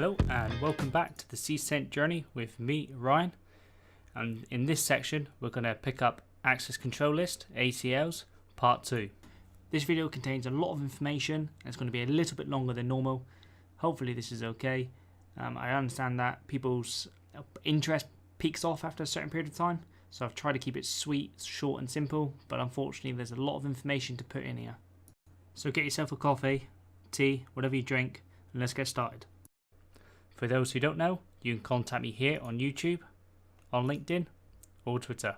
Hello and welcome back to the CCENT journey with me, Ryan. And in this section we're going to pick up Access Control List, ACLs, Part 2. This video contains a lot of information and it's going to be a little bit longer than normal. Hopefully this is okay. I understand that people's interest peaks off after a certain period of time, so I've tried to keep it sweet, short and simple, but unfortunately there's a lot of information to put in here. So get yourself a coffee, tea, whatever you drink, and let's get started. For those who don't know, you can contact me here on YouTube, on LinkedIn, or Twitter.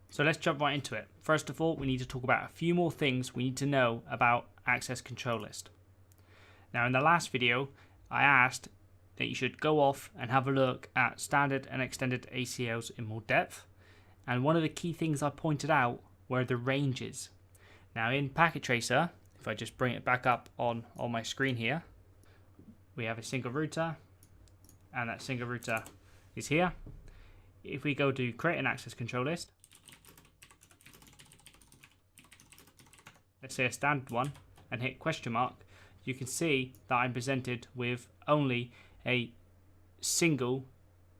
So let's jump right into it. First of all, we need to talk about a few more things we need to know about Access Control List. Now in the last video, I asked that you should go off and have a look at standard and extended ACLs in more depth. And one of the key things I pointed out were the ranges. Now in Packet Tracer, if I just bring it back up on my screen here, we have a single router, and that single router is here. If we go to create an access control list, let's say a standard one, and hit question mark, you can see that I'm presented with only a single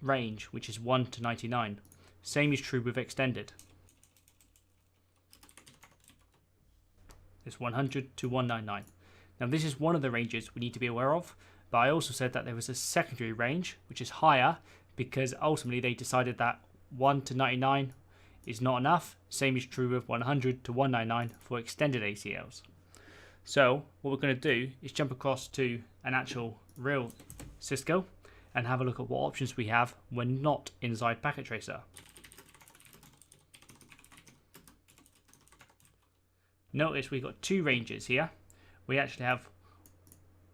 range, which is 1 to 99. Same is true with extended. It's 100 to 199. Now this is one of the ranges we need to be aware of, but I also said that there was a secondary range which is higher because ultimately they decided that 1 to 99 is not enough. Same is true with 100 to 199 for extended ACLs. So what we're going to do is jump across to an actual real Cisco and have a look at what options we have when not inside Packet Tracer. Notice we've got two ranges here. We actually have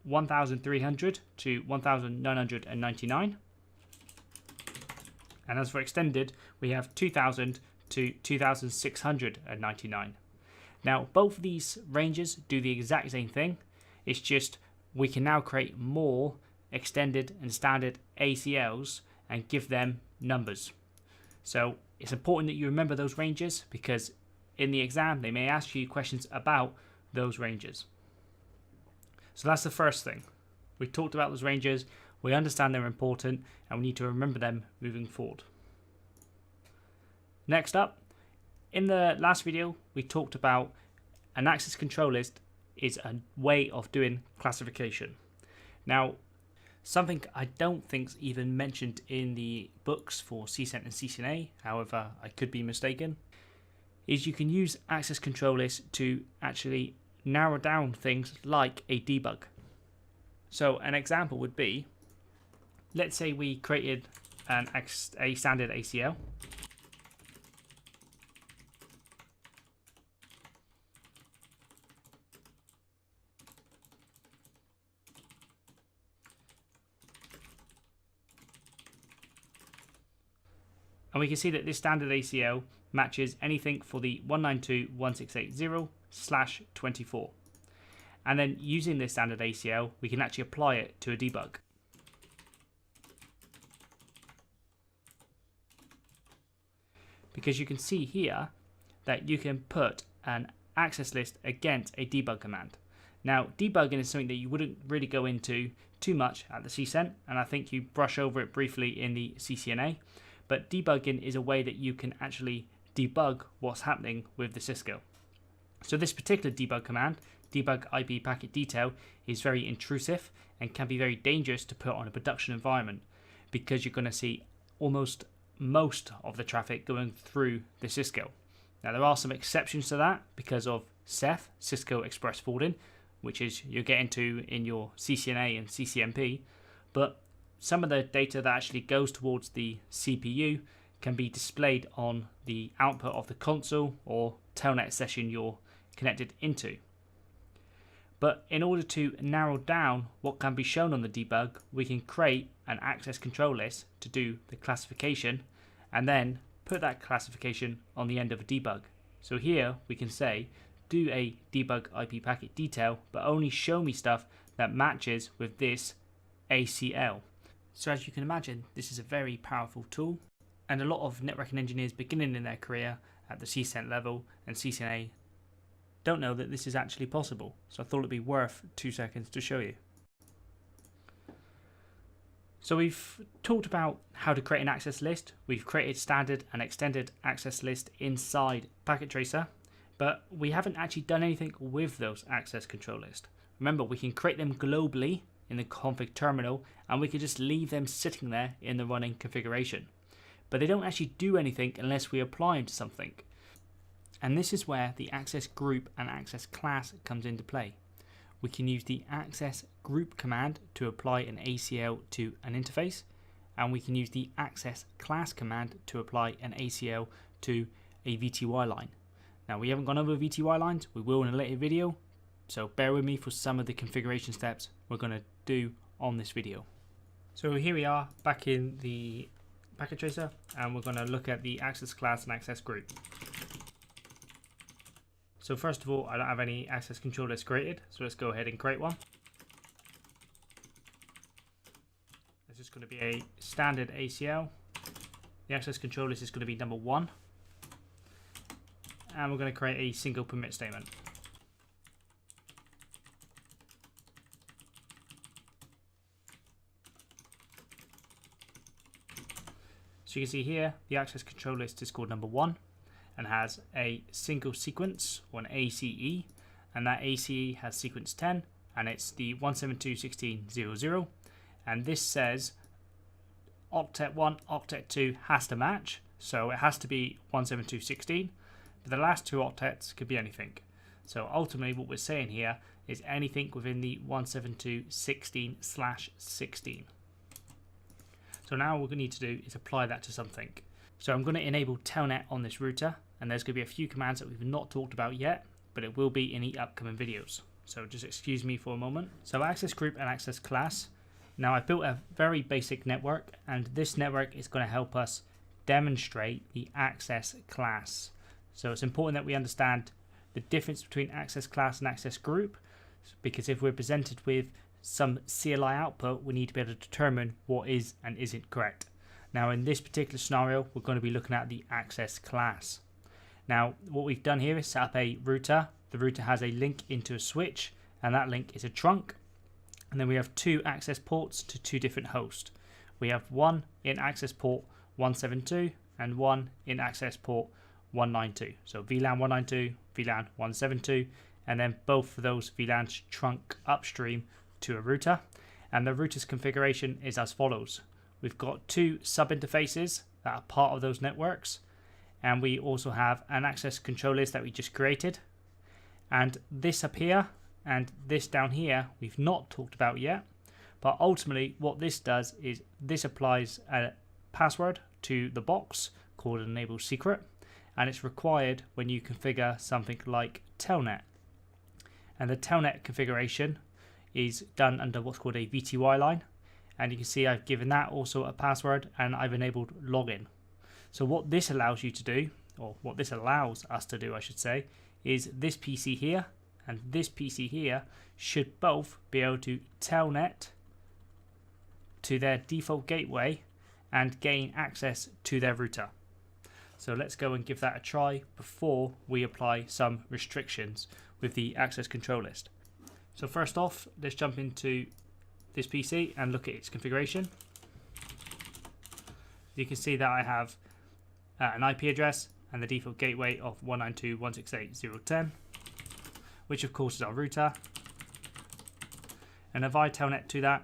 1300 to 1999. And as for extended, we have 2000 to 2699. Now, both of these ranges do the exact same thing. It's just we can now create more extended and standard ACLs and give them numbers. So it's important that you remember those ranges because in the exam, they may ask you questions about those ranges. So that's the first thing. We talked about those ranges, we understand they're important, and we need to remember them moving forward. Next up, in the last video, we talked about an access control list is a way of doing classification. Now, something I don't think's even mentioned in the books for CCENT and CCNA, however, I could be mistaken, is you can use access control lists to actually narrow down things like a debug. So an example would be, let's say we created a standard ACL. And we can see that this standard ACL matches anything for the 192.168.0/24. And then using this standard ACL, we can actually apply it to a debug. Because you can see here that you can put an access list against a debug command. Now, debugging is something that you wouldn't really go into too much at the CCENT, and I think you brush over it briefly in the CCNA. But debugging is a way that you can actually debug what's happening with the Cisco. So this particular debug command, debug IP packet detail, is very intrusive and can be very dangerous to put on a production environment because you're going to see almost most of the traffic going through the Cisco. Now there are some exceptions to that because of CEF, Cisco Express Forwarding, which is you're getting to in your CCNA and CCNP, but some of the data that actually goes towards the CPU can be displayed on the output of the console or Telnet session you're connected into. But in order to narrow down what can be shown on the debug, we can create an access control list to do the classification and then put that classification on the end of a debug. So here we can say, do a debug IP packet detail, but only show me stuff that matches with this ACL. So as you can imagine, this is a very powerful tool, and a lot of networking engineers beginning in their career at the CCENT level and CCNA don't know that this is actually possible. So I thought it'd be worth 2 seconds to show you. So we've talked about how to create an access list. We've created standard and extended access list inside Packet Tracer, but we haven't actually done anything with those access control lists. Remember, we can create them globally in the config terminal, and we can just leave them sitting there in the running configuration. But they don't actually do anything unless we apply them to something. And this is where the access group and access class comes into play. We can use the access group command to apply an ACL to an interface, and we can use the access class command to apply an ACL to a VTY line. Now, we haven't gone over VTY lines, we will in a later video, so bear with me for some of the configuration steps we're going to do on this video. So here we are back in the Packet Tracer, and we're going to look at the access class and access group. So first of all, I don't have any access control lists created, so let's go ahead and create one. This is going to be a standard ACL. The access control list is going to be number 1. And we're going to create a single permit statement. So you can see here, the access control list is called number 1. And has a single sequence, or an ACE, and that ACE has sequence 10, and it's the 172.16.00, and this says octet 1, octet 2 has to match, so it has to be 172.16, but the last 2 octets could be anything. So ultimately what we're saying here is anything within the 172.16/16. So now what we need to do is apply that to something. So I'm going to enable Telnet on this router, and there's going to be a few commands that we've not talked about yet, but it will be in the upcoming videos. So just excuse me for a moment. So access group and access class. Now I've built a very basic network, and this network is going to help us demonstrate the access class. So it's important that we understand the difference between access class and access group, because if we're presented with some CLI output, we need to be able to determine what is and isn't correct. Now in this particular scenario, we're going to be looking at the access class. Now what we've done here is set up a router. The router has a link into a switch, and that link is a trunk. And then we have 2 access ports to 2 different hosts. We have one in access port 172 and one in access port 192. So VLAN 192, VLAN 172, and then both of those VLANs trunk upstream to a router. And the router's configuration is as follows. We've got 2 sub-interfaces that are part of those networks, and we also have an access control list that we just created. And this up here and this down here we've not talked about yet, but ultimately what this does is this applies a password to the box called enable secret, and it's required when you configure something like Telnet. And the Telnet configuration is done under what's called a VTY line. And you can see I've given that also a password, and I've enabled login. So what this allows you to do, or what this allows us to do I should say, is this PC here and this PC here should both be able to telnet to their default gateway and gain access to their router. So let's go and give that a try before we apply some restrictions with the access control list. So first off, let's jump into this PC and look at its configuration. You can see that I have an IP address and the default gateway of 192.168.0.10, which of course is our router. And if I telnet to that,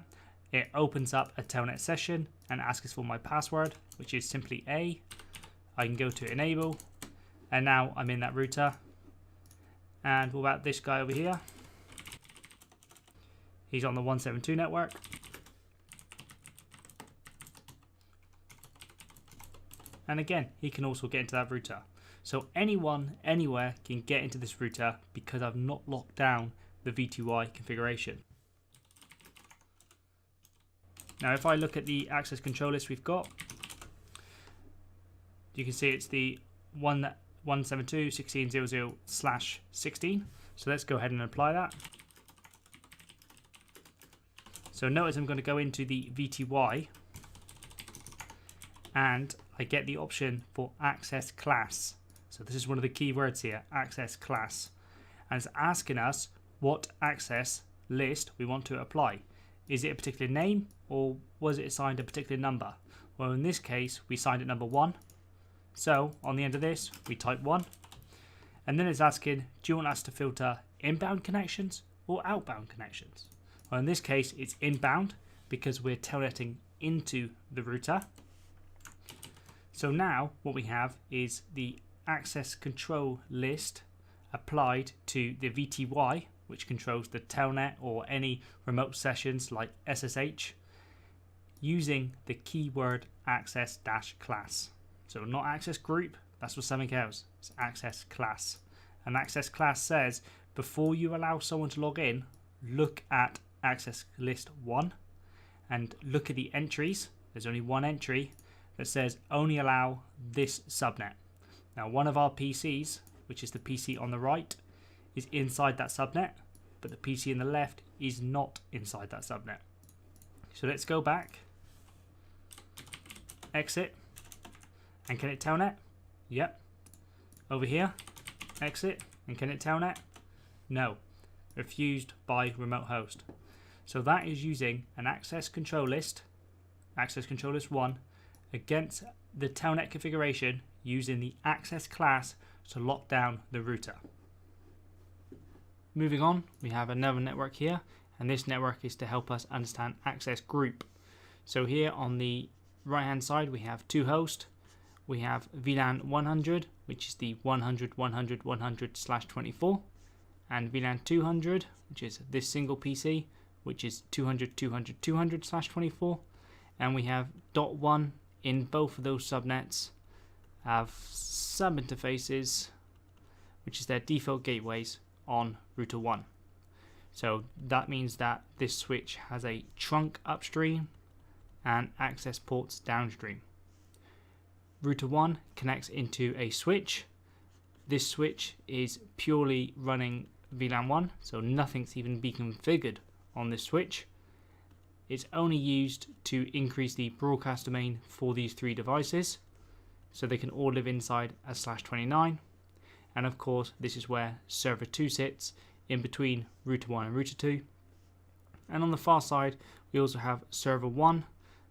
it opens up a telnet session and asks for my password, which is simply A. I can go to enable, and now I'm in that router. And what about this guy over here? He's on the 172 network. And again, he can also get into that router. So anyone, anywhere can get into this router because I've not locked down the VTY configuration. Now if I look at the access control list we've got, you can see it's the 172.16.00/16. So let's go ahead and apply that. So notice I'm going to go into the VTY and I get the option for access class. So this is one of the key words here, access class. And it's asking us what access list we want to apply. Is it a particular name, or was it assigned a particular number? Well, in this case, we assigned it number 1. So on the end of this, we type 1. And then it's asking, do you want us to filter inbound connections or outbound connections? Well, in this case, it's inbound because we're telnetting into the router. So now what we have is the access control list applied to the VTY, which controls the telnet or any remote sessions like SSH, using the keyword access-class. So not access group, that's for something else. It's access class. And access class says before you allow someone to log in, look at access list 1 and look at the entries. There's only one entry that says only allow this subnet. Now one of our PCs, which is the PC on the right, is inside that subnet, but the PC on the left is not inside that subnet. So let's go back, exit, and can it telnet? Yep. Over here, exit, and can it telnet? No. Refused by remote host. So that is using an access control list 1, against the telnet configuration using the access class to lock down the router. Moving on, we have another network here, and this network is to help us understand access group. So here on the right hand side we have 2 hosts. We have VLAN 100, which is the 100/100/100/24, and VLAN 200, which is this single PC, which is 200/200/200/24, and we have .1 in both of those subnets have sub interfaces, which is their default gateways on router 1. So that means that this switch has a trunk upstream and access ports downstream. Router 1 connects into a switch. This switch is purely running VLAN 1, so nothing's even be configured on this switch. It's only used to increase the broadcast domain for these 3 devices, so they can all live inside a /29. And of course, this is where server 2 sits, in between router 1 and router 2. And on the far side, we also have server 1,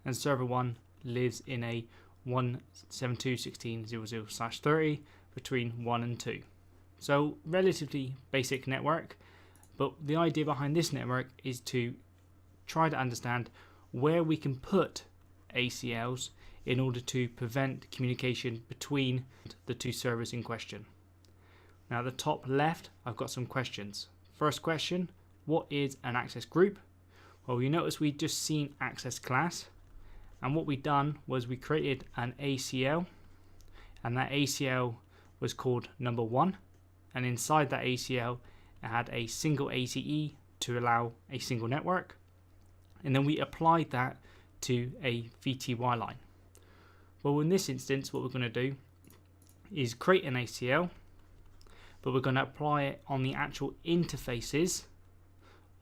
and server 1 lives in a 172.16.00/30 between 1 and 2. So relatively basic network, but the idea behind this network is to try to understand where we can put ACLs in order to prevent communication between the 2 servers in question. Now at the top left, I've got some questions. First question, what is an access group? Well, you notice we just seen access class, and what we done was we created an ACL, and that ACL was called number 1, and inside that ACL it had a single ACE to allow a single network, and then we applied that to a VTY line. Well, in this instance, what we're going to do is create an ACL, but we're going to apply it on the actual interfaces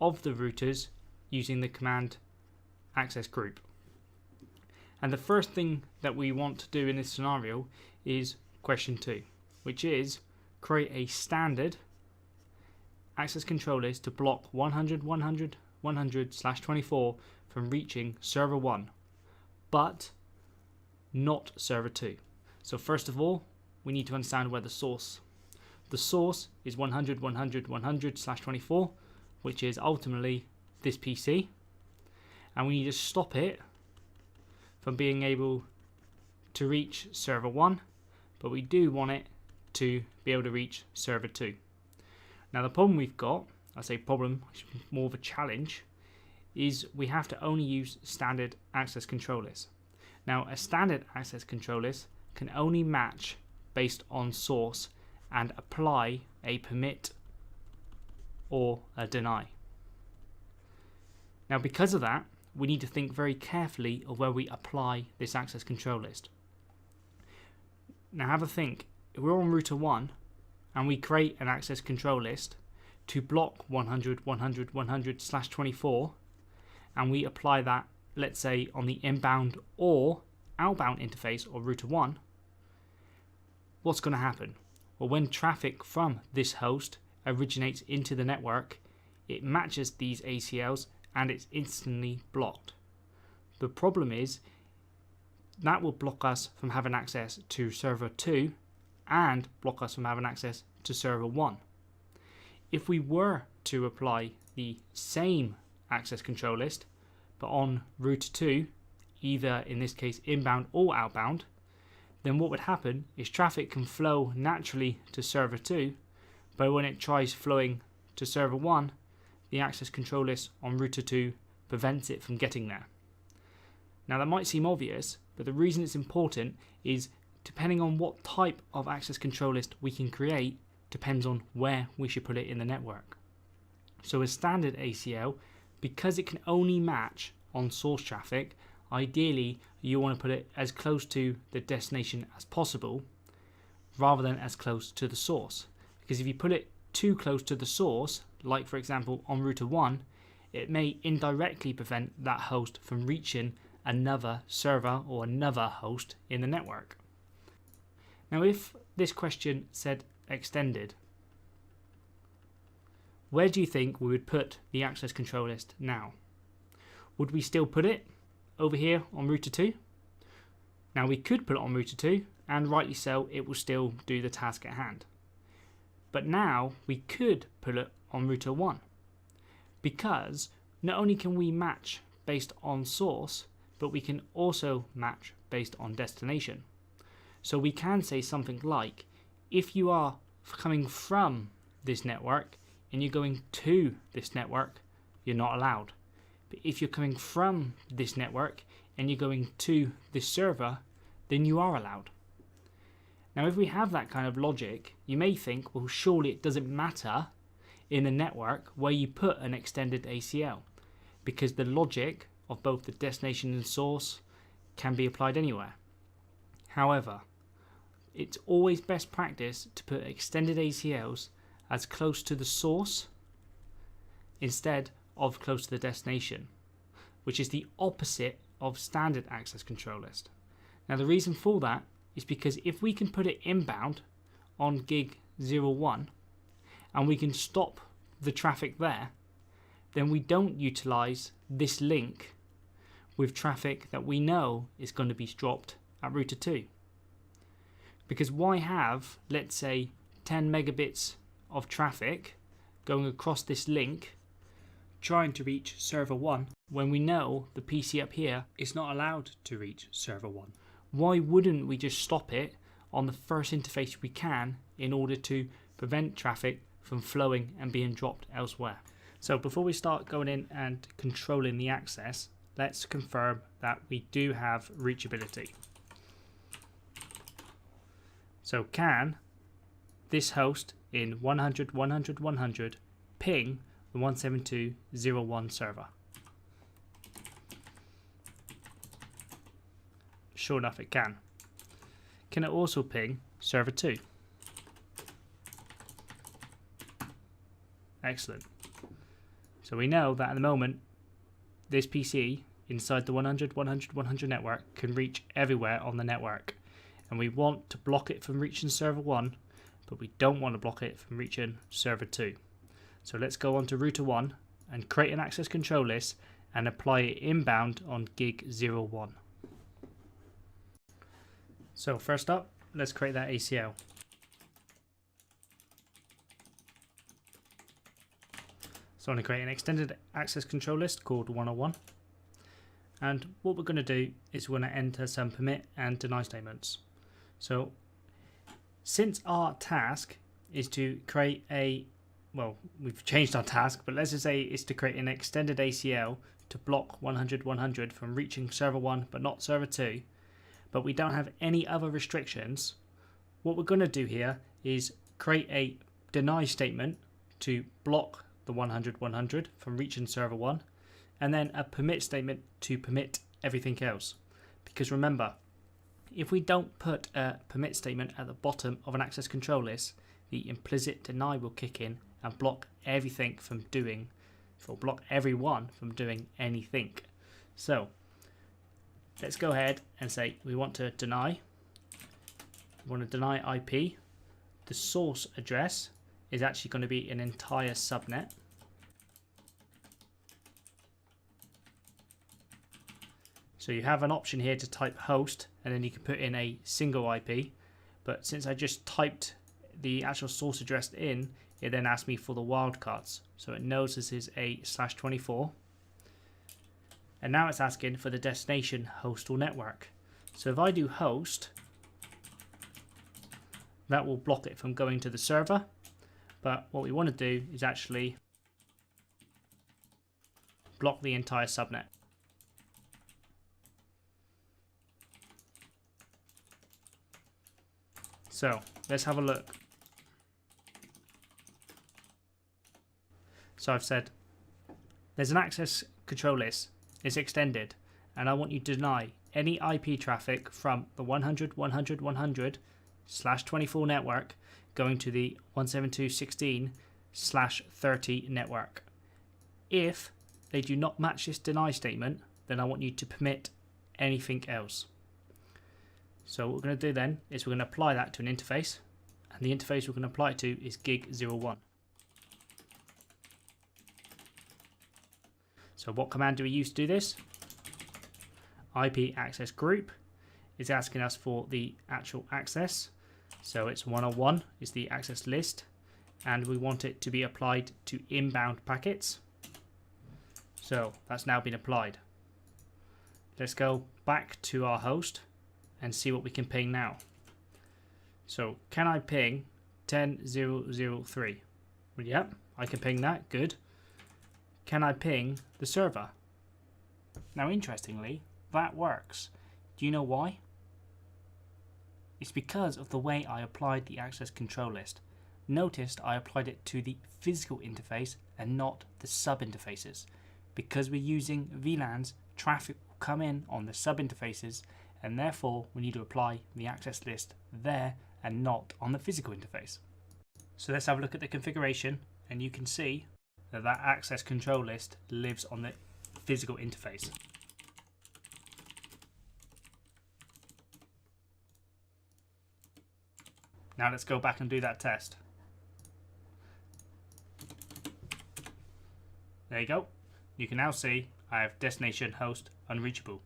of the routers using the command access group. And the first thing that we want to do in this scenario is question 2, which is create a standard access control list to block 100/100/100/24 from reaching server 1, but not server 2. So first of all, we need to understand where the source is 100/100/100/24, which is ultimately this PC, and we need to stop it from being able to reach server 1, but we do want it to be able to reach server 2. Now the problem we've got, I say problem, more of a challenge, is we have to only use standard access control lists. Now a standard access control list can only match based on source and apply a permit or a deny. Now because of that, we need to think very carefully of where we apply this access control list. Now have a think, if we're on router 1 and we create an access control list to block 100/100/100/24, and we apply that, let's say, on the inbound or outbound interface of router 1, what's going to happen? Well, when traffic from this host originates into the network, it matches these ACLs and it's instantly blocked. The problem is that will block us from having access to server 2 and block us from having access to server 1. If we were to apply the same access control list but on router 2, either in this case inbound or outbound, then what would happen is traffic can flow naturally to server 2, but when it tries flowing to server 1, the access control list on router 2 prevents it from getting there. Now that might seem obvious, but the reason it's important is depending on what type of access control list we can create depends on where we should put it in the network. So a standard ACL, because it can only match on source traffic, ideally you want to put it as close to the destination as possible rather than as close to the source. Because if you put it too close to the source, like for example on router 1, it may indirectly prevent that host from reaching another server or another host in the network. Now if this question said extended, where do you think we would put the access control list now? Would we still put it over here on router 2? Now we could put it on router 2, and rightly so, it will still do the task at hand. But now we could put it on router 1, because not only can we match based on source, but we can also match based on destination. So we can say something like, if you are coming from this network and you're going to this network, you're not allowed. But if you're coming from this network and you're going to this server, then you are allowed. Now if we have that kind of logic, you may think, well surely it doesn't matter in the network where you put an extended ACL, because the logic of both the destination and source can be applied anywhere. However, it's always best practice to put extended ACLs as close to the source instead of close to the destination, which is the opposite of standard access control list. Now the reason for that is because if we can put it inbound on gig 01 and we can stop the traffic there, then we don't utilize this link with traffic that we know is going to be dropped at router 2. Because why have, let's say, 10 megabits of traffic going across this link trying to reach server 1 when we know the PC up here is not allowed to reach server 1? Why wouldn't we just stop it on the first interface we can in order to prevent traffic from flowing and being dropped elsewhere? So before we start going in and controlling the access, let's confirm that we do have reachability. So can this host in 100, 100, 100 ping the 172.0.1 server? Sure enough, it can. Can it also ping server 2? Excellent. So we know that at the moment this PC inside the 100, 100, 100 network can reach everywhere on the network, and we want to block it from reaching server 1, but we don't want to block it from reaching server 2. So let's go on to router 1 and create an access control list and apply it inbound on gig 01. So first up, let's create that ACL. So I'm going to create an extended access control list called 101. And what we're going to do is we're going to enter some permit and deny statements. So since our task is to create a, well, we've changed our task, but let's just say it's to create an extended ACL to block 100, 100 from reaching server 1 but not server 2, but we don't have any other restrictions, what we're going to do here is create a deny statement to block the 100, 100 from reaching server 1, and then a permit statement to permit everything else. Because remember, if we don't put a permit statement at the bottom of an access control list, the implicit deny will kick in and block everything from doing, or block everyone from doing anything. So let's go ahead and say we want to deny. We want to deny IP. The source address is actually going to be an entire subnet. So you have an option here to type host, and then you can put in a single IP. But since I just typed the actual source address in, it then asked me for the wildcards. So it knows this is a /24. And now it's asking for the destination host or network. So if I do host, that will block it from going to the server. But what we want to do is actually block the entire subnet. So let's have a look. So I've said there's an access control list. It's extended, and I want you to deny any IP traffic from the 100.100.100/24 network going to the 172.16/30 network. If they do not match this deny statement, then I want you to permit anything else. So what we're going to do then is we're going to apply that to an interface, and the interface we're going to apply it to is gig01. So what command do we use to do this? IP access group is asking us for the actual access. So it's 101 is the access list, and we want it to be applied to inbound packets. So that's now been applied. Let's go back to our host and see what we can ping now. So can I ping 10.0.0.3? Well, yep, I can ping that, good. Can I ping the server? Now interestingly, that works. Do you know why? It's because of the way I applied the access control list. Notice I applied it to the physical interface and not the sub interfaces. Because we're using VLANs, traffic will come in on the sub interfaces, and therefore we need to apply the access list there and not on the physical interface. So let's have a look at the configuration, and you can see that that access control list lives on the physical interface. Now let's go back and do that test. There you go. You can now see I have destination host unreachable.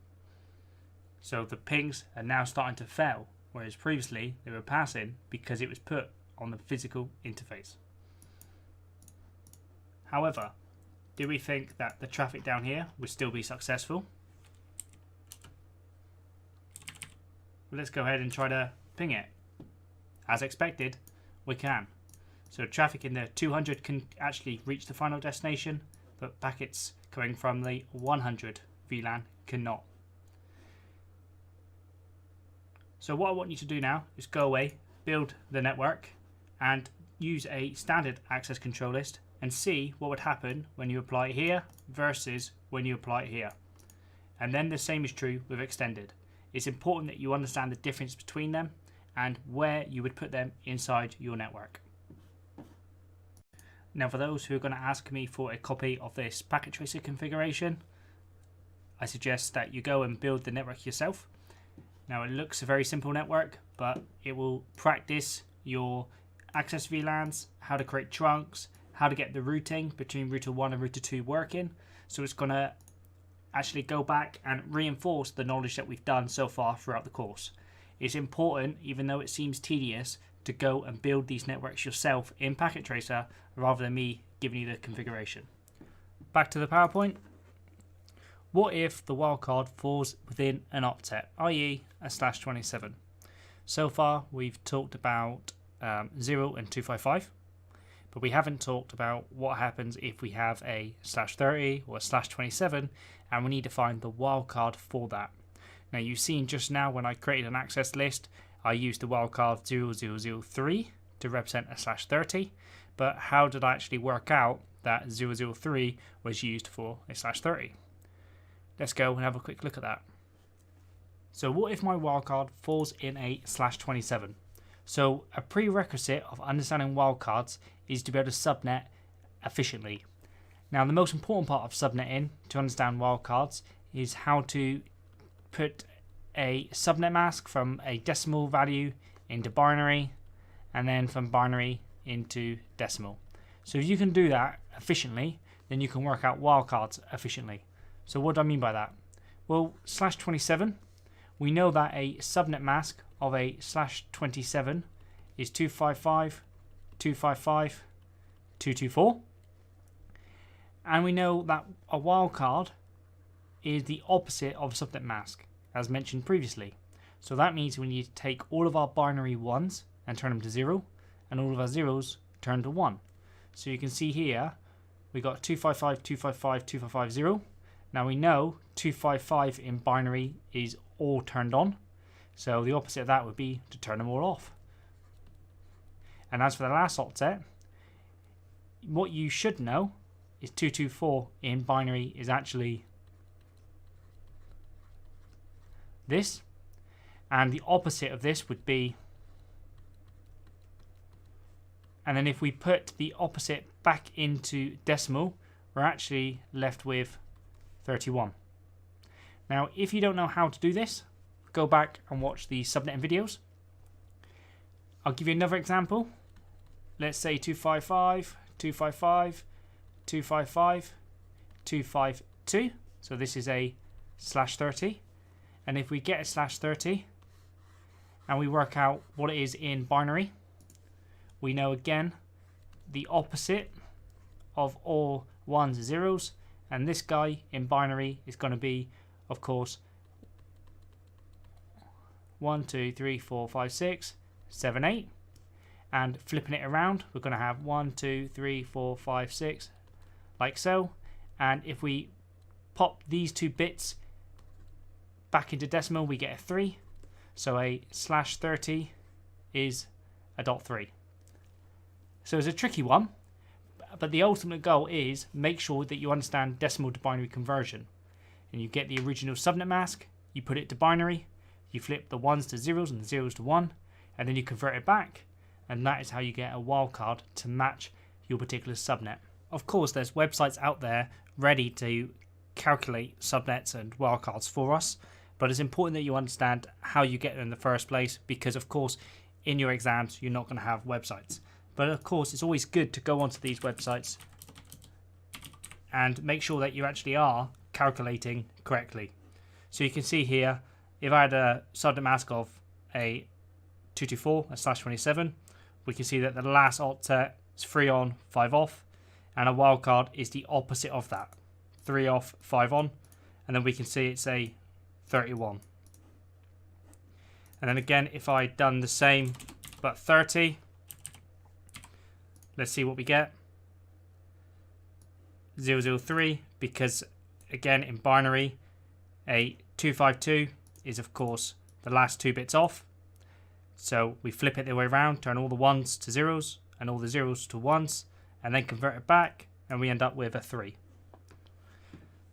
So the pings are now starting to fail, whereas previously they were passing because it was put on the physical interface. However, do we think that the traffic down here would still be successful? Well, let's go ahead and try to ping it. As expected, we can. So traffic in the 200 can actually reach the final destination, but packets coming from the 100 VLAN cannot. So what I want you to do now is go away, build the network, and use a standard access control list and see what would happen when you apply it here versus when you apply it here. And then the same is true with extended. It's important that you understand the difference between them and where you would put them inside your network. Now for those who are going to ask me for a copy of this packet tracer configuration, I suggest that you go and build the network yourself. Now it looks a very simple network, but it will practice your access VLANs, how to create trunks, how to get the routing between router 1 and router 2 working. So it's going to actually go back and reinforce the knowledge that we've done so far throughout the course. It's important, even though it seems tedious, to go and build these networks yourself in Packet Tracer rather than me giving you the configuration. Back to the PowerPoint. What if the wildcard falls within an octet, i.e. a /27? So far we've talked about 0 and 255, but we haven't talked about what happens if we have a /30 or a /27 and we need to find the wildcard for that. Now you've seen just now when I created an access list, I used the wildcard 0003 to represent a /30, but how did I actually work out that 003 was used for a /30? Let's go and have a quick look at that. So what if my wildcard falls in a /27? So a prerequisite of understanding wildcards is to be able to subnet efficiently. Now the most important part of subnetting to understand wildcards is how to put a subnet mask from a decimal value into binary and then from binary into decimal. So if you can do that efficiently, then you can work out wildcards efficiently. So what do I mean by that? Well, /27, we know that a subnet mask of a /27 is 255.255.224. And we know that a wildcard is the opposite of subnet mask, as mentioned previously. So that means we need to take all of our binary 1s and turn them to 0, and all of our 0s turn to 1. So you can see here, we got 255.255.255.0. Now we know 255 in binary is all turned on, so the opposite of that would be to turn them all off. And as for the last octet, what you should know is 224 in binary is actually this, and the opposite of this would be, and then if we put the opposite back into decimal, we're actually left with 31. Now, if you don't know how to do this, go back and watch the subnetting videos. I'll give you another example. Let's say 255, 255, 255, 252. So this is a /30. And if we get a /30 and we work out what it is in binary, we know again the opposite of all 1s is 0s, and this guy in binary is going to be, of course, 1, 2, 3, 4, 5, 6, 7, 8. And flipping it around, we're going to have 1, 2, 3, 4, 5, 6, like so. And if we pop these two bits back into decimal, we get a 3. So a /30 is a .3. So it's a tricky one, but the ultimate goal is make sure that you understand decimal to binary conversion. And you get the original subnet mask, you put it to binary, you flip the 1s to 0s and the 0s to 1, and then you convert it back. And that is how you get a wildcard to match your particular subnet. Of course, there's websites out there ready to calculate subnets and wildcards for us, but it's important that you understand how you get them in the first place, because of course in your exams you're not going to have websites. But of course it's always good to go onto these websites and make sure that you actually are calculating correctly. So you can see here, if I had a subnet mask of a 224, a /27, we can see that the last octet is 3 on, 5 off, and a wildcard is the opposite of that, 3 off, 5 on, and then we can see it's a 31. And then again, if I'd done the same but 30, let's see what we get. 003, because again in binary, a 252 is of course the last 2 bits off. So we flip it the way around, turn all the 1s to 0s and all the 0s to 1s, and then convert it back, and we end up with a 3.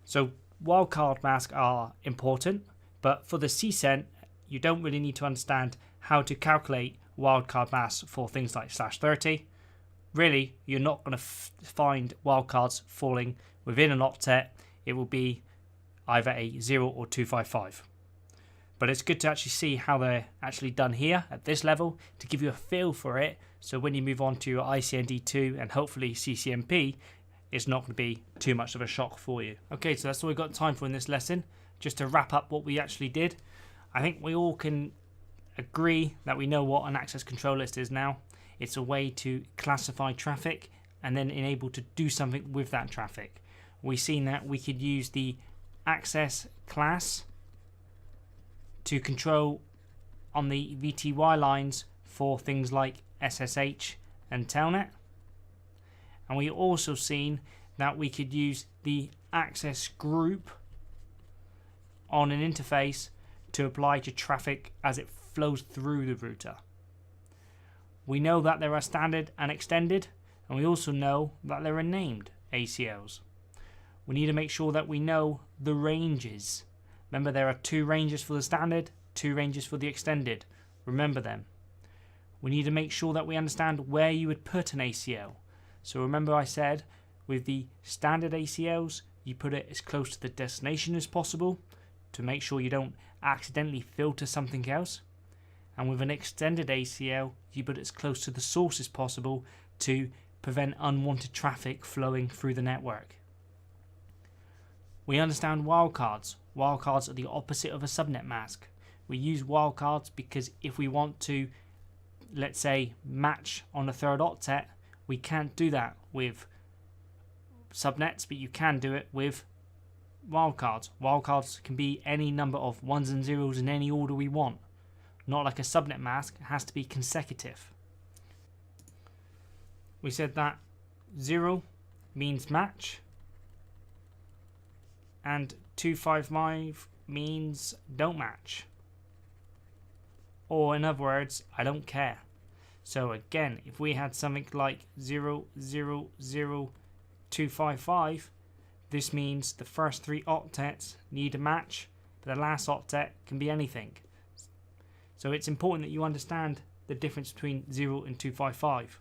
So wildcard masks are important, but for the CCENT, you don't really need to understand how to calculate wildcard masks for things like /30. Really, you're not going to find wildcards falling within an octet. It will be either a 0 or 255. But it's good to actually see how they're actually done here at this level to give you a feel for it. So when you move on to your ICND2 and hopefully CCNP, it's not going to be too much of a shock for you. Okay, so that's all we've got time for in this lesson. Just to wrap up what we actually did, I think we all can agree that we know what an access control list is now. It's a way to classify traffic and then enable to do something with that traffic. We've seen that we could use the access class to control on the VTY lines for things like SSH and Telnet. And we also seen that we could use the access group on an interface to apply to traffic as it flows through the router. We know that there are standard and extended, and we also know that there are named ACLs. We need to make sure that we know the ranges. Remember, there are 2 ranges for the standard, 2 ranges for the extended. Remember them. We need to make sure that we understand where you would put an ACL. So remember I said with the standard ACLs, you put it as close to the destination as possible to make sure you don't accidentally filter something else. And with an extended ACL, you put it as close to the source as possible to prevent unwanted traffic flowing through the network. We understand wildcards. Wildcards are the opposite of a subnet mask. We use wildcards because if we want to, let's say, match on a third octet, we can't do that with subnets, but you can do it with wildcards. Wildcards can be any number of ones and zeros in any order we want. Not like a subnet mask, it has to be consecutive. We said that 0 means match and 255 means don't match. Or in other words, I don't care. So again, if we had something like 000255, this means the first 3 octets need a match, but the last octet can be anything. So it's important that you understand the difference between 0 and 255.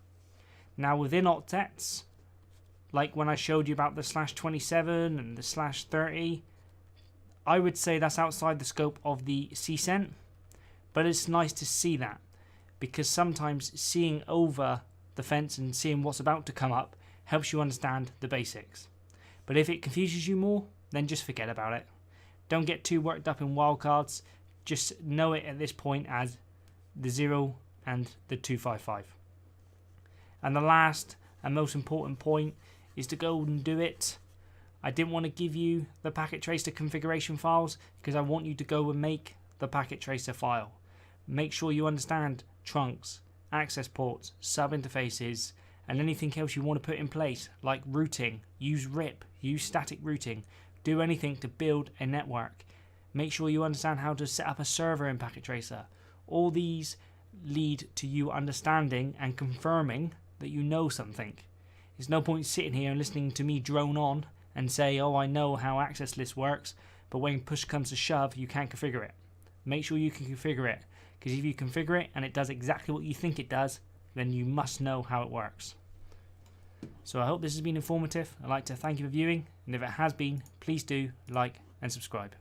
Now within octets, like when I showed you about the /27 and the /30, I would say that's outside the scope of the CCENT, but it's nice to see that, because sometimes seeing over the fence and seeing what's about to come up helps you understand the basics. But if it confuses you more, then just forget about it. Don't get too worked up in wildcards, just know it at this point as the 0 and the 255. And the last and most important point is to go and do it. I didn't want to give you the packet tracer configuration files because I want you to go and make the packet tracer file. Make sure you understand trunks, access ports, sub interfaces, and anything else you want to put in place, like routing. Use RIP, use static routing, do anything to build a network. Make sure you understand how to set up a server in packet tracer. All these lead to you understanding and confirming that you know something. There's no point sitting here and listening to me drone on and say, oh, I know how access list works, but when push comes to shove, you can't configure it. Make sure you can configure it, because if you configure it and it does exactly what you think it does, then you must know how it works. So I hope this has been informative. I'd like to thank you for viewing, and if it has been, please do like and subscribe.